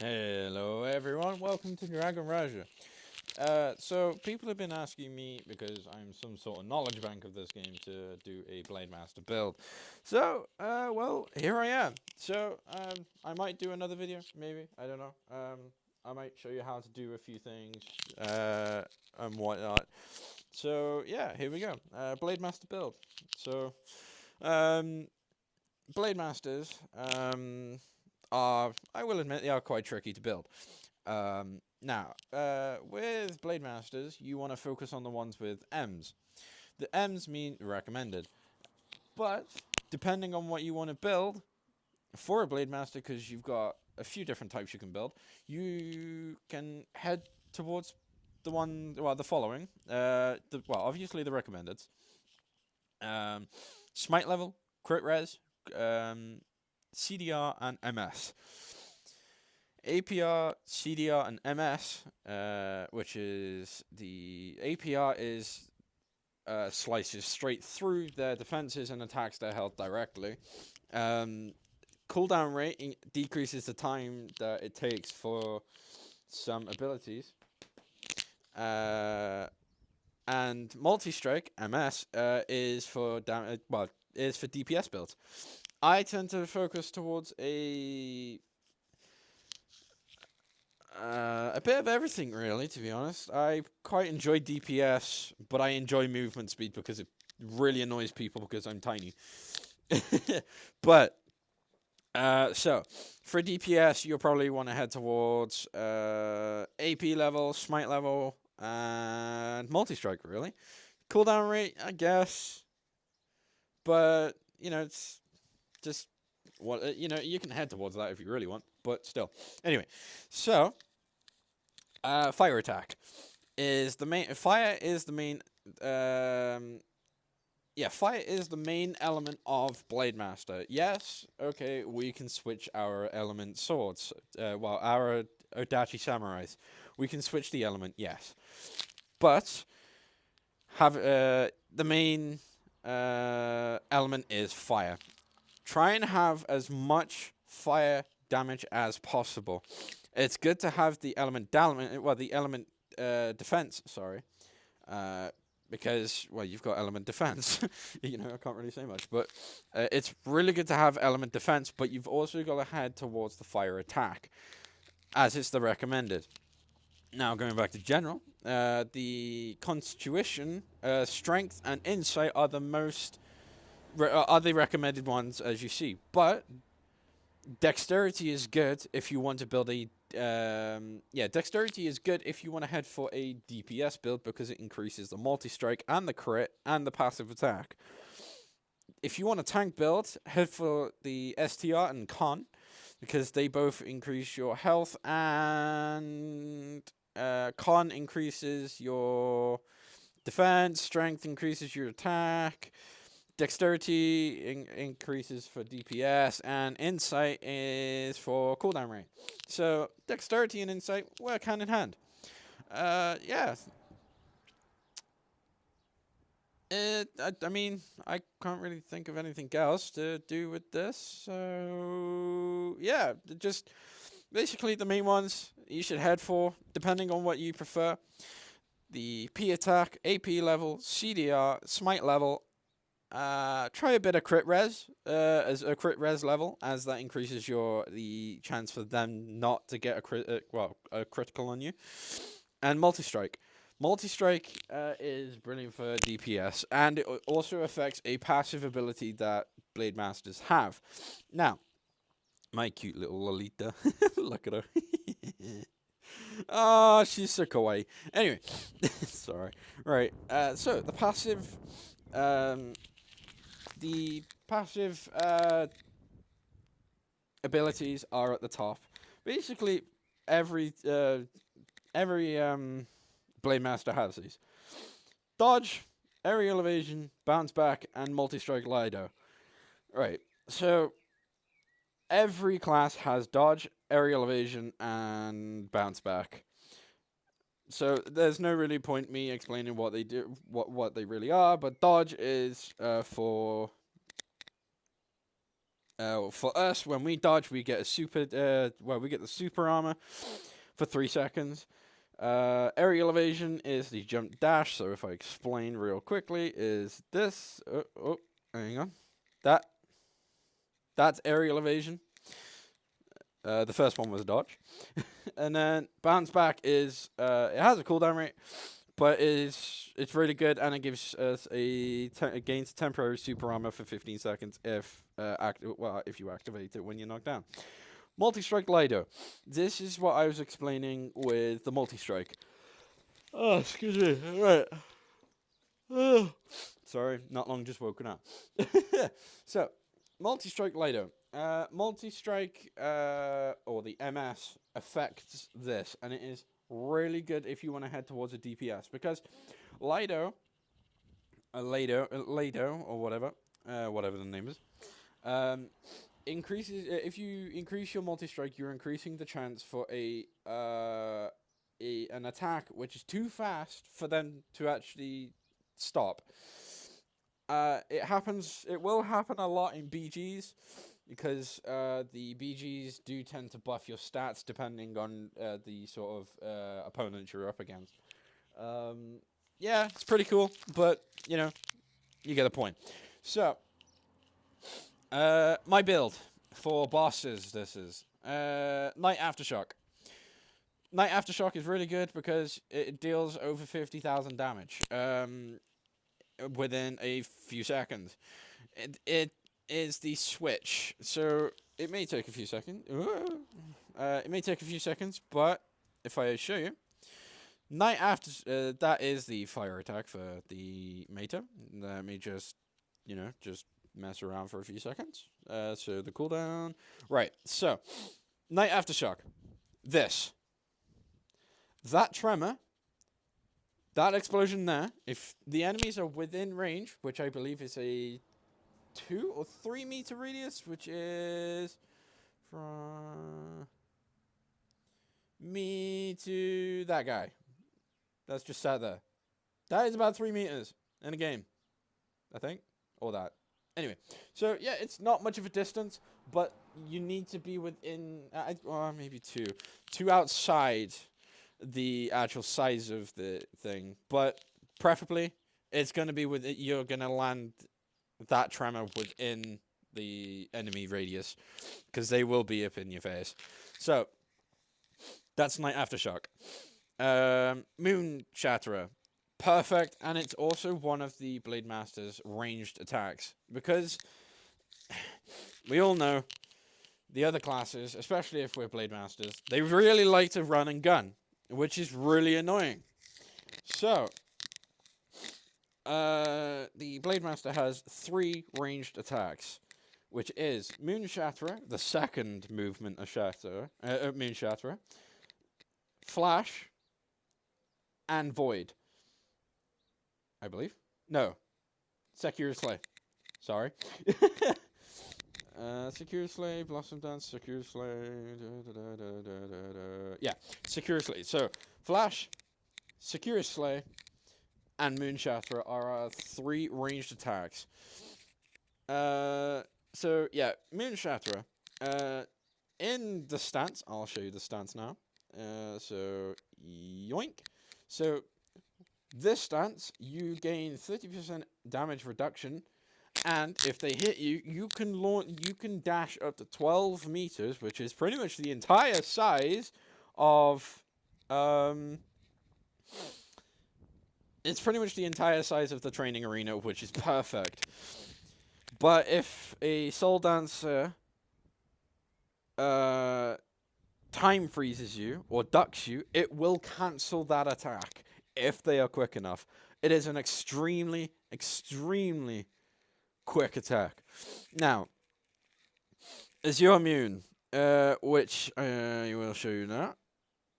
Hello everyone, welcome to Dragon Raja. So people have been asking me, because I'm some sort of knowledge bank of this game, to do a Blademaster build. So, well, here I am. So, I might do another video, maybe, I don't know. I might show you how to do a few things, and whatnot. So, yeah, here we go. Blademaster build. So, um, Blademasters, I will admit, they are quite tricky to build. Now, with Blade Masters, you want to focus on the ones with M's. The M's mean recommended, but depending on what you want to build for a Blade Master, because you've got a few different types you can build, you can head towards the following. Obviously the recommendeds. Um, Smite level, crit res, um, CDR, and MS. APR, CDR, and MS, which is the APR is slices straight through their defenses and attacks their health directly. Cooldown rate decreases the time that it takes for some abilities. And multi-strike MS is for is for DPS builds. I tend to focus towards a bit of everything, really, to be honest. I quite enjoy DPS, but I enjoy movement speed because it really annoys people because I'm tiny. But, so, for DPS, you'll probably want to head towards AP level, Smite level, and multi-strike, really. Cooldown rate, I guess. But, it's just what, you can head towards that if you really want, but still. Anyway, so fire attack is the main. Fire is the main. Fire is the main element of Blade Master. Yes, okay, we can switch our element swords. Our Odachi samurais, we can switch the element. Yes, but have the main element is fire. Try and have as much fire damage as possible. It's good to have the element defense. Sorry, because you've got element defense. I can't really say much, but it's really good to have element defense. But you've also got to head towards the fire attack, as it's the recommended. Now going back to general, the constitution, strength, and insight are the most are the recommended ones, as you see. But dexterity is good if you want to build a dexterity is good if you want to head for a DPS build because it increases the multi-strike and the crit and the passive attack. If you want a tank build, head for the STR and Con because they both increase your health, and Con increases your defense, strength increases your attack, dexterity increases for DPS, and insight is for cooldown rate. So dexterity and insight work hand in hand. Yeah. I mean, I can't really think of anything else to do with this. So yeah, just basically the main ones you should head for, depending on what you prefer. The P attack, AP level, CDR, Smite level. Try a bit of crit res as a crit res level, as that increases the chance for them not to get a critical on you. And multi strike. Multi strike is brilliant for DPS, and it also affects a passive ability that Blade Masters have. Now, my cute little Lolita, look at her. Oh, she's so kawaii. Anyway, sorry. Right. So um, the passive abilities are at the top. Basically, every Blade Master has these: dodge, aerial evasion, bounce back, and multi-strike Lido. Right. So every class has dodge, aerial evasion, and bounce back. So there's no really point me explaining what they do, what they really are. But dodge is for For us, when we dodge, we get a super. We get the super armor for 3 seconds. Aerial evasion is the jump dash. So if I explain real quickly, is this? Hang on. That's aerial evasion. The first one was dodge, and then bounce back is it has a cooldown rate, but it's really good, and it gives us it gains temporary super armor for 15 seconds if if you activate it when you're knocked down. Multi-strike Lido. This is what I was explaining with the multi-strike. Oh, excuse me. Right. Oh. Sorry, not long just woken up. So, multi-strike Lido. Multi-strike, or the MS, affects this, and it is really good if you want to head towards a DPS, because Lido, or whatever the name is, increases. If you increase your multi-strike, you're increasing the chance for an attack which is too fast for them to actually stop. It will happen a lot in BGs, because the BGs do tend to buff your stats depending on the sort of opponent you're up against. Yeah, it's pretty cool, but you get the point. So, my build for bosses, this is Night Aftershock. Night Aftershock is really good because it deals over 50,000 damage within a few seconds. It is the switch, so it may take a few seconds. But if I show you, that is the fire attack for the Meta. Let me just mess around for a few seconds. So the cooldown, right? So, Night Aftershock. That tremor, that explosion there. If the enemies are within range, which I believe is a 2 or 3 meter radius, which is from me to that guy. That's just sat there. That is about 3 meters in a game, I think, or that. Anyway, so yeah, it's not much of a distance, but you need to be within, maybe two outside the actual size of the thing, but preferably it's going to be you're going to land that tremor within the enemy radius, because they will be up in your face. So that's Night Aftershock. Moon Shatterer, perfect, and it's also one of the Blademaster's ranged attacks, because we all know the other classes, especially if we're Blademasters, they really like to run and gun, which is really annoying. So, the Blademaster has 3 ranged attacks, which is Moon Shatterer, the second movement of Moon Shatterer, Flash, and Void. I believe? No. Secure Slay. Sorry. Secure Slay, Blossom Dance, Secure Slay, yeah, Secure Slay. So, Flash, Secure Slay, and Moon Shatterer are our 3 ranged attacks. So, yeah, Moon Shatterer. In the stance, I'll show you the stance now. So, yoink. So, this stance, you gain 30% damage reduction, and if they hit you, you can dash up to 12 meters, which is pretty much the entire size of it's pretty much the entire size of the training arena, which is perfect. But if a Soul Dancer time freezes you or ducks you, it will cancel that attack if they are quick enough. It is an extremely, extremely quick attack. Now, Azure Immune, which I will show you now.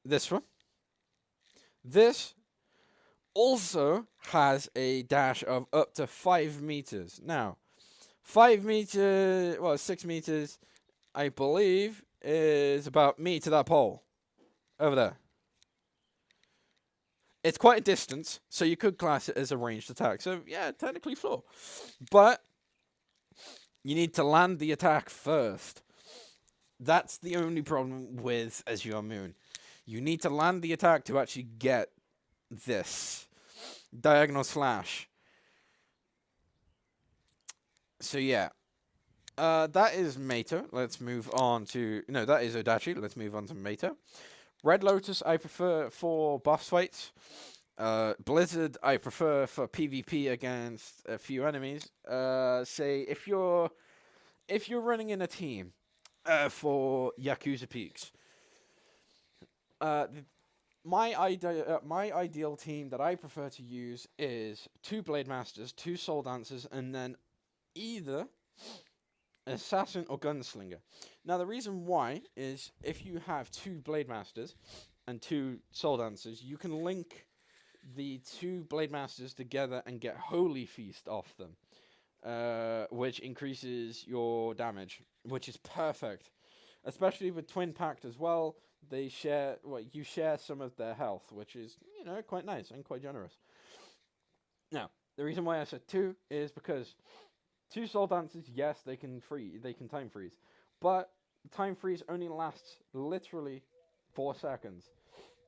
This one. This also has a dash of up to 5 meters. Now, 6 meters, I believe, is about me to that pole. Over there. It's quite a distance, so you could class it as a ranged attack. So, yeah, technically floor. But You need to land the attack first. That's the only problem with Azure Moon. You need to land the attack to actually get this diagonal slash. So yeah, that is Meta. Let's move on to that is Odachi. Let's move on to Meta. Red Lotus I prefer for boss fights. Blizzard I prefer for PvP against a few enemies. Say if you're running in a team for Yakuza Peaks. My ideal team that I prefer to use is 2 Blademasters, 2 Soul Dancers, and then either Assassin or Gunslinger. Now the reason why is if you have 2 Blademasters and 2 Soul Dancers, you can link the 2 Blademasters together and get Holy Feast off them, which increases your damage, which is perfect. Especially with Twin Pact as well, they share you share some of their health, which is quite nice and quite generous. Now, the reason why I said 2 is because 2 Soul Dancers, yes, they can time freeze, but the time freeze only lasts literally 4 seconds.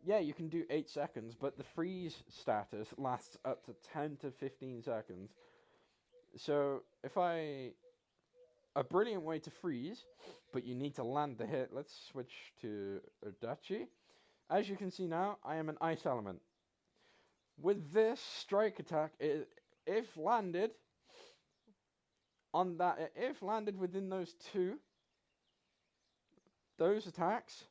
Yeah, you can do 8 seconds, but the freeze status lasts up to 10 to 15 seconds. So a brilliant way to freeze, but you need to land the hit. Let's switch to Odachi. As you can see now, I am an ice element. With this strike attack, if landed within those attacks,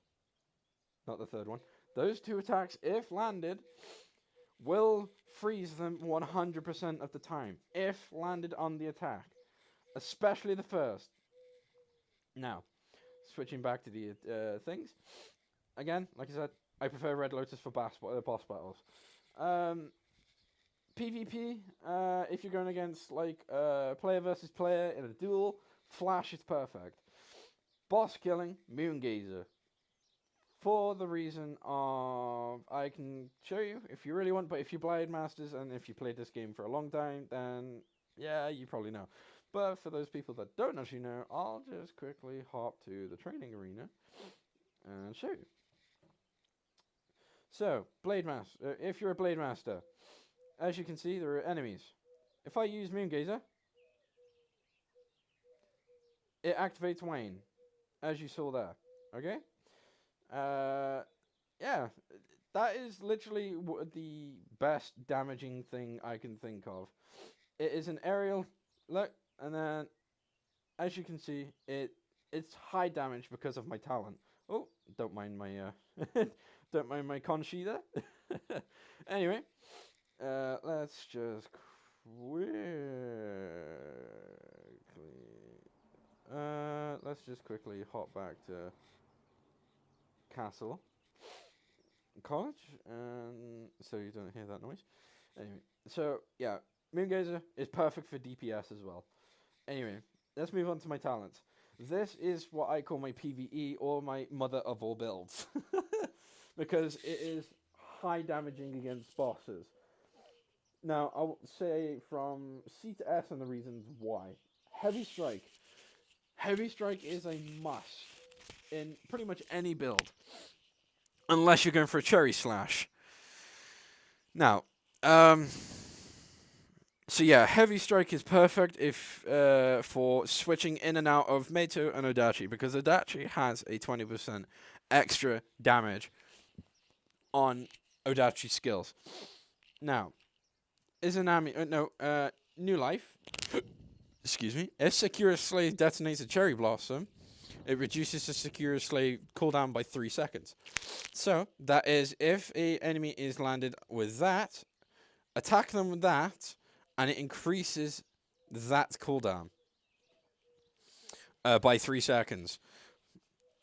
not the third one, those 2 attacks, if landed, will freeze them 100% of the time, if landed on the attack. Especially the first. Now, switching back to the things. Again, like I said, I prefer Red Lotus for boss battles. PvP, if you're going against player versus player in a duel, Flash is perfect. Boss killing, Moongazer. For the reason of, I can show you if you really want, but if you Blademasters and if you played this game for a long time, then yeah, you probably know. But for those people that don't actually know, I'll just quickly hop to the training arena and show you. So, Blademaster, if you're a Blademaster, as you can see, there are enemies. If I use Moongazer, it activates Wayne, as you saw there. Okay? Yeah, that is literally the best damaging thing I can think of. It is an aerial, look, and then, as you can see, it's high damage because of my talent. Oh, don't mind my don't mind my Conchi there. Anyway, let's just quickly hop back to Castle College, and so you don't hear that noise. Anyway, so yeah, Moongazer is perfect for DPS as well. Anyway, let's move on to my talents. This is what I call my PvE, or my mother of all builds. Because it is high damaging against bosses. Now, I'll say from C to S and the reasons why. Heavy Strike. Heavy Strike is a must in pretty much any build. Unless you're going for a Cherry Slash. Now, so yeah, Heavy Strike is perfect if for switching in and out of Meito and Odachi, because Odachi has a 20% extra damage on Odachi skills. Now, New Life. Excuse me. If Sakura Slave detonates a Cherry Blossom, it reduces the Sakura Slave cooldown by 3 seconds. So, that is, if a enemy is landed with that, attack them with that, and it increases that cooldown by 3 seconds.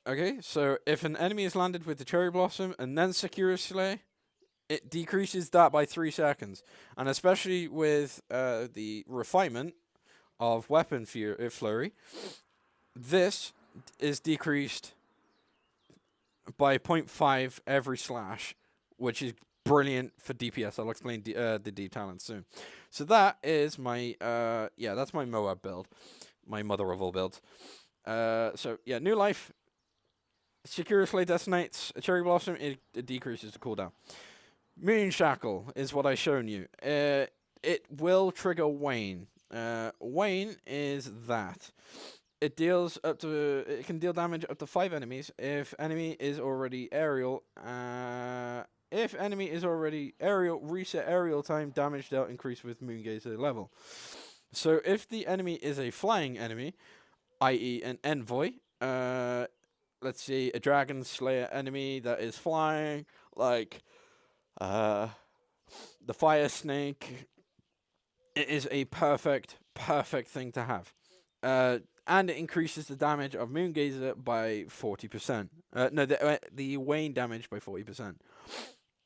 Okay, so if an enemy is landed with the Cherry Blossom and then Sakura Slay, it decreases that by 3 seconds. And especially with the refinement of Weapon Flurry, this is decreased by 0.5 every slash, which is brilliant for DPS. I'll explain the deep talents soon. So that is my that's my Moab build. my mother of all builds. So yeah, new life. Secure Slay detonates a cherry blossom. It decreases the cooldown. Moon Shackle is what I shown you. It will trigger Wayne. Wayne is that. It can deal damage up to 5 enemies if enemy is already aerial. If enemy is already aerial, reset aerial time, damage dealt increase with Moongazer level. So if the enemy is a flying enemy, i.e. an envoy, let's see, a dragon slayer enemy that is flying, like the fire snake, it is a perfect thing to have. And it increases the damage of Moongazer by 40%. No, the Wayne damage by 40%.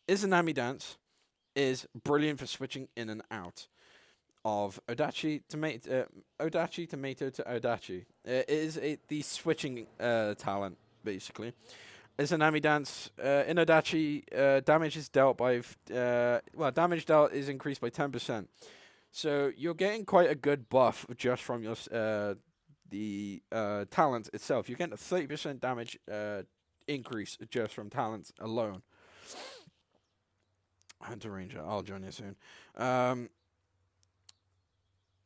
Izanami Dance is brilliant for switching in and out of Odachi Tomato to Odachi. It is the switching talent, basically. Izanami Dance in Odachi, damage is dealt by damage dealt is increased by 10%. So you're getting quite a good buff just from your talent itself. You're getting a 30% damage increase just from talents alone. Hunter Ranger, I'll join you soon.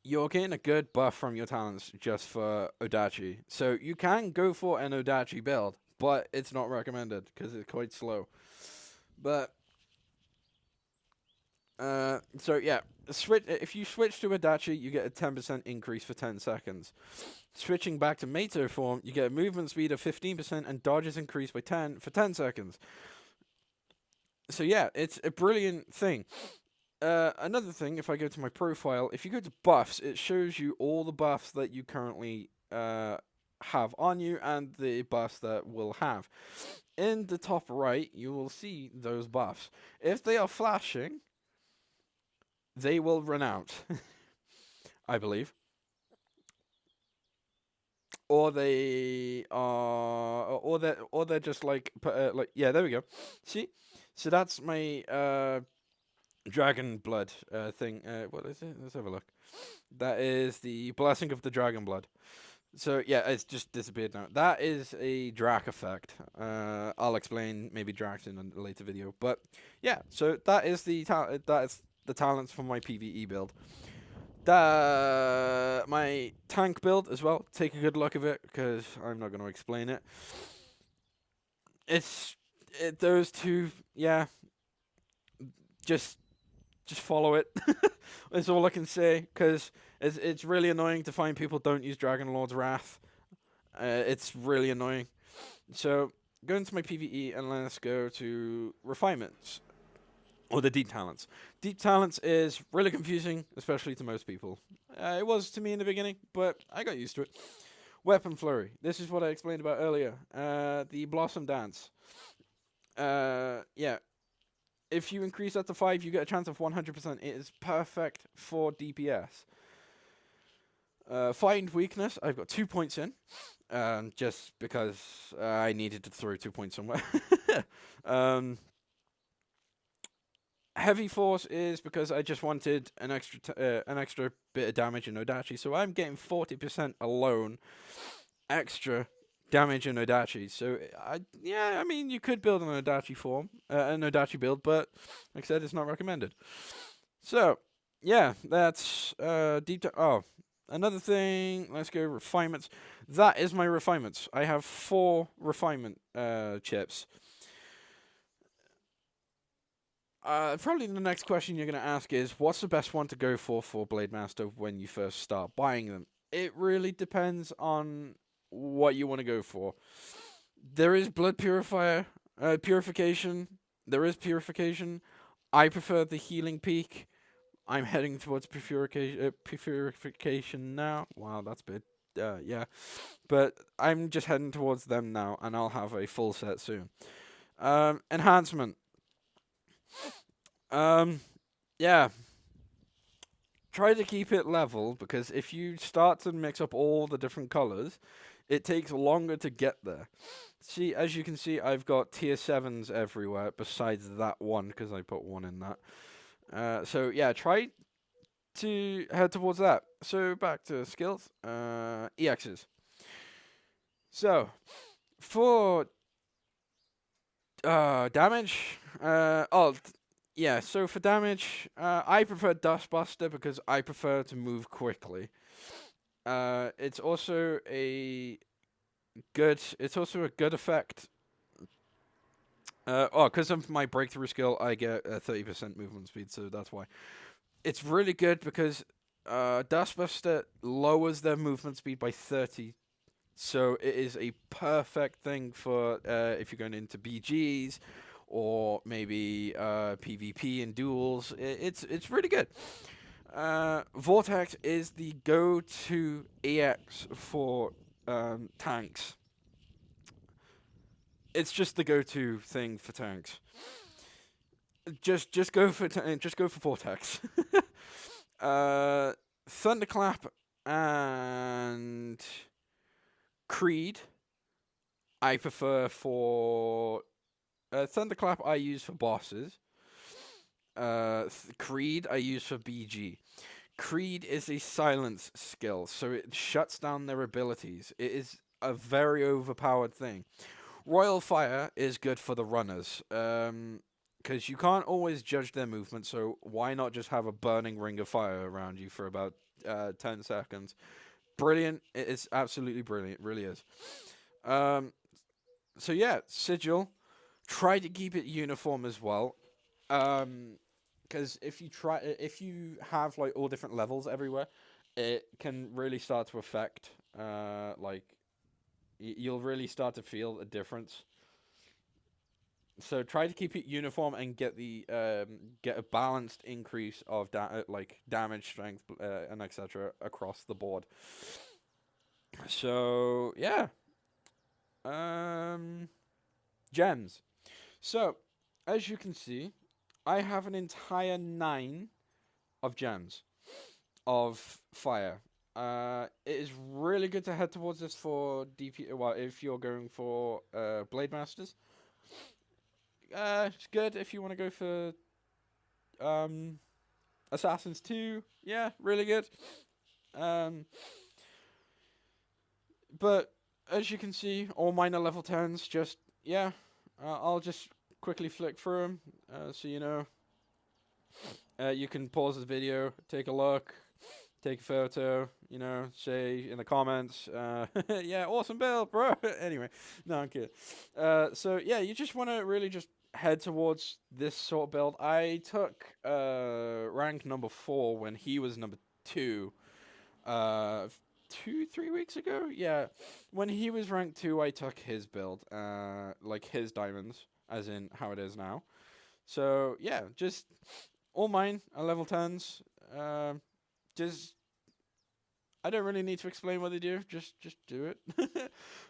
You're getting a good buff from your talents just for Odachi. So you can go for an Odachi build, but it's not recommended because it's quite slow. But so yeah, if you switch to Odachi, you get a 10% increase for 10 seconds. Switching back to Mato form, you get a movement speed of 15% and dodges increased by 10 for 10 seconds. So yeah, it's a brilliant thing. Another thing, if I go to my profile, if you go to buffs, it shows you all the buffs that you currently have on you and the buffs that will have. In the top right, you will see those buffs. If they are flashing, they will run out, I believe. Or they are, or they're just like yeah, there we go. See, so that's my dragon blood thing. What is it? Let's have a look. That is the blessing of the dragon blood. So yeah, it's just disappeared now. That is a Drac effect. I'll explain maybe Dracs in a later video. But yeah, so that is the talents for my PvE build. My tank build as well. Take a good look of it because I'm not going to explain it. Those two. Yeah, just follow it. That's all I can say because it's really annoying to find people don't use Dragon Lord's Wrath. It's really annoying. So go into my PvE and let's go to refinements. Or the deep talents. Deep talents is really confusing, especially to most people. It was to me in the beginning, but I got used to it. Weapon Flurry. This is what I explained about earlier. The Blossom Dance. Yeah. If you increase that to 5, you get a chance of 100%. It is perfect for DPS. Find Weakness. I've got 2 points in. Just because I needed to throw 2 points somewhere. Heavy Force is because I just wanted an extra bit of damage in Odachi, so I'm getting 40% alone extra damage in Odachi. So I mean you could build an Odachi form, an Odachi build, but like I said, it's not recommended. So yeah, that's deep. Another thing. Let's go refinements. That is my refinements. I have 4 refinement chips. Probably the next question you're going to ask is, what's the best one to go for Blademaster when you first start buying them? It really depends on what you want to go for. There is blood purification. There is purification. I prefer the healing peak. I'm heading towards purification now. Wow, that's a bit, yeah. But I'm just heading towards them now, and I'll have a full set soon. Enhancement. Yeah. Try to keep it level, because if you start to mix up all the different colors, it takes longer to get there. See, as you can see, I've got tier 7s everywhere, besides that one, because I put one in that. So yeah, try to head towards that. So back to skills, EXs. So for damage, yeah. So for damage, I prefer Dustbuster because I prefer to move quickly. It's also a It's also a good effect. Because of my breakthrough skill, I get a 30% movement speed, so that's why. It's really good because Dustbuster lowers their movement speed by 30. So it is a perfect thing for if you're going into BGs or maybe PvP and duels. It's really good. Vortex is the go-to EX for tanks. It's just the go-to thing for tanks. Just go for Vortex. uh, Thunderclap and Creed. I prefer for Thunderclap. I use for bosses. Creed I use for BG. Creed is a silence skill, so it shuts down their abilities. It is a very overpowered thing. Royal Fire is good for the runners, because you can't always judge their movement, so why not just have a burning ring of fire around you for about 10 seconds? Brilliant. It is absolutely brilliant. It really is. So yeah, Sigil. Try to keep it uniform as well. Because if you have like all different levels everywhere, it can really start to affect, like, you'll really start to feel a difference. So try to keep it uniform and get a balanced increase of like damage, strength, and etc. across the board. So yeah, gems. So as you can see, I have an entire 9 of gems of fire. It is really good to head towards this for DP. Well, if you're going for Blade Masters, it's good if you want to go for Assassins 2. Yeah, really good. Um, but as you can see, all mine are level 10s. Just yeah, I'll just quickly flick through them, so you know. You can pause the video, take a look, take a photo, you know, say in the comments, yeah, awesome build, bro. Anyway, no, I'm kidding. So yeah, you just want to really just head towards this sort of build. I took rank number 4 when he was number 2. 2-3 weeks ago, yeah. When he was rank 2, I took his build, like his diamonds, as in how it is now. So yeah, just all mine are level 10s. Just I don't really need to explain what they do. Just do it.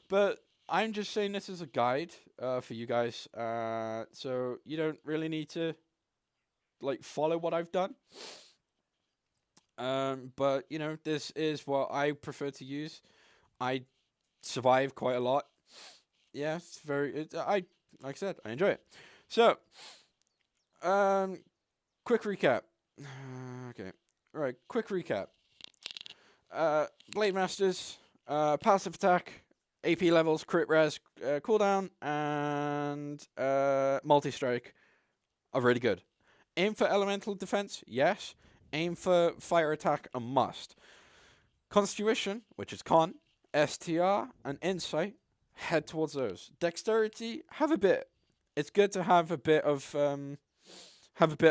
But I'm just saying this as a guide for you guys. So you don't really need to like follow what I've done. But you know, this is what I prefer to use. I survive quite a lot. Yeah, it's very. I like I said, I enjoy it. So, um, quick recap. Okay, all right. Quick recap. Blade Masters, passive attack, AP levels, crit res, cooldown, and multi strike are really good. Aim for elemental defense, yes. Aim for fire attack, a must. Constitution, which is con, STR, and insight, head towards those. Dexterity, have a bit. It's good to have a bit of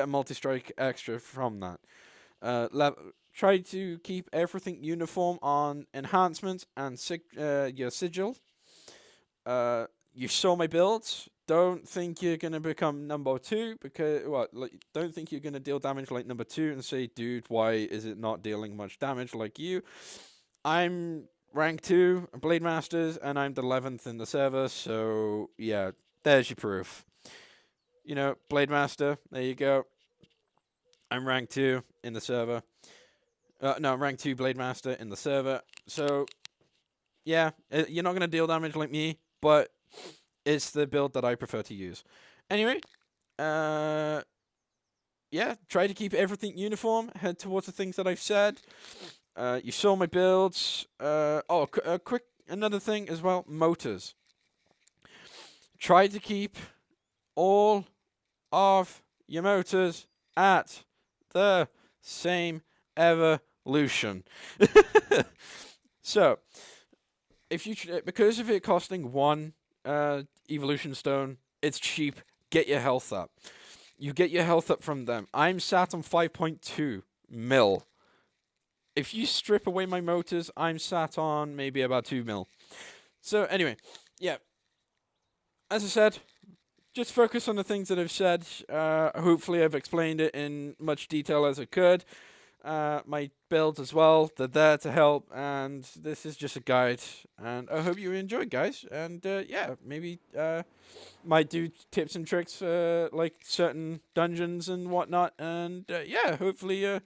multi strike extra from that. Try to keep everything uniform on enhancements and your sigil. You saw my builds. Don't think you're gonna become number 2 because don't think you're gonna deal damage like number 2 and say, dude, why is it not dealing much damage like you? I'm rank 2 Blade Masters and I'm the 11th in the server, so yeah, there's your proof. You know, Blade Master, there you go. I'm rank 2 in the server. No, rank 2 Blade Master in the server. So, yeah, you're not going to deal damage like me, but it's the build that I prefer to use. Anyway, yeah, try to keep everything uniform. Head towards the things that I've said. You saw my builds. Quick another thing as well. Motors. Try to keep all of your motors at the same evolution. So, if you because of it costing one evolution stone, it's cheap. Get your health up. You get your health up from them. I'm sat on 5.2 mil. If you strip away my motors, I'm sat on maybe about 2 mil. So anyway, yeah. As I said, just focus on the things that I've said. Hopefully, I've explained it in much detail as I could. My builds as well, they're there to help, and this is just a guide. And I hope you enjoyed, guys. And yeah, maybe might do tips and tricks for like certain dungeons and whatnot. And yeah, hopefully,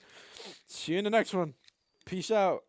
see you in the next one. Peace out.